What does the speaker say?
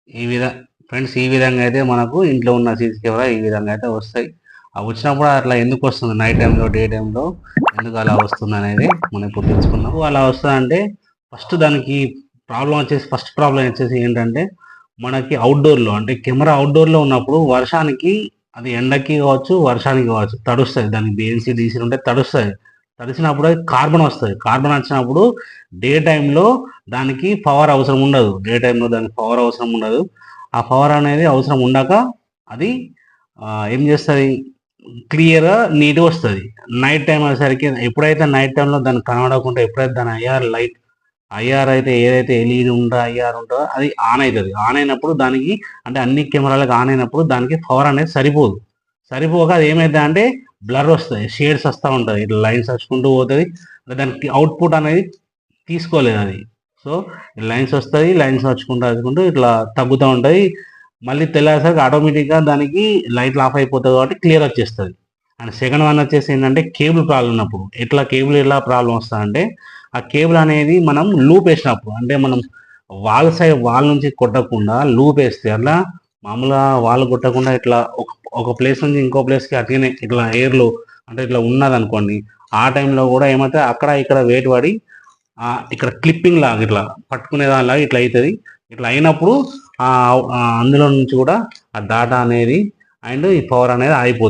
ఈ విధ ఫ్రెండ్స్ ఈ విధంగా అయితే మనకు ఇంట్లో ఉన్న సీసీ కెమెరా ఈ విధంగా అయితే వస్తాయి. వచ్చినప్పుడు అట్లా ఎందుకు వస్తుంది నైట్ టైంలో, డే టైంలో ఎందుకు అలా వస్తుంది అనేది మనం ఇప్పుడు తెలుసుకుందాం. అలా వస్తుందంటే దానికి ఫస్ట్ ప్రాబ్లం వచ్చేసి ఏంటంటే మనకి అవుట్‌డోర్‌లో అంటే కెమెరా అవుట్‌డోర్‌లో ఉన్నప్పుడు వర్షానికి అది ఎండకి కావచ్చు, వర్షానికి కావచ్చు తడుస్తది. దానికి బీఎన్సీ, డీసీలు ఉంటే తడుస్తది. తడిసినప్పుడు అది కార్బన్ వస్తది. కార్బన్ వచ్చినప్పుడు డే టైంలో దానికి పవర్ అవసరం ఉండదు. డే టైంలో దానికి పవర్ అవసరం ఉండదు. ఆ పవర్ అనేది అవసరం ఉండక అది ఏం చేస్తది క్లియర్‌గా నీట్‌గా వస్తది. నైట్ టైమ్ అయ్యేసరికి ఎప్పుడైతే నైట్ టైమ్‌లో దానికి కనబడకుండా ఎప్పుడైతే దాని ఐఆర్ అయితే ఏదైతే ఎల్ఈడీ ఉంటదో, ఐఆర్ ఉంటదో అది ఆన్ అయితది. ఆన్ అయినప్పుడు దానికి అంటే అన్ని కెమెరాలకు ఆన్ అయినప్పుడు దానికి పవర్ అనేది సరిపోదు. సరిపోక అది ఏమైద్దంటే బ్లర్ వస్తది. షేడ్స్ వస్తా ఉంటది. ఇట్లా లైన్స్ వచ్చుకుంటూ పోతది. దానికి అవుట్‌పుట్ అనేది తీసుకోలేదు అది. సో, లైన్స్ వస్తది. లైన్స్ వచ్చుకుంటూ ఇట్లా తగ్గుతా ఉంటది. మళ్ళీ తెల్లారేసరికి ఆటోమేటిక్‌గా దానికి లైట్లు ఆఫ్ అయిపోతది కాబట్టి క్లియర్ వచ్చేస్తది. అండ్ సెకండ్ వన్ వచ్చేసి ఏంటంటే కేబుల్ ప్రాబ్లమ్ ఉన్నప్పుడు. కేబుల్ ఎలా ప్రాబ్లమ్ వస్తదంటే ఆ కేబుల్ అనేది మనం లూప్ ఏసినప్పుడు అంటే మనం వాల్ నుంచి కొట్టకుండా లూప్ ఏస్తే అట్లా మామూలుగా వాల్ కొట్టకుండా ఇట్లా ఒక ప్లేస్ నుంచి ఇంకో ప్లేస్‌కి అట్లనే ఇట్లా ఎయిర్‌లో అంటే ఇట్లా ఉన్నదనుకోండి. ఆ టైంలో కూడా ఏమైతే అక్కడ ఇక్కడ వెయిట్ పడి ఇక్కడ క్లిప్పింగ్ లాగా ఇట్లా పట్టుకునే దానిలాగా ఇట్లా అయితది. ఇట్లా అయినప్పుడు అందులో నుంచి కూడా ఆ డాటా అనేది అండ్ ఈ పవర్ అనేది ఆగిపోతుంది.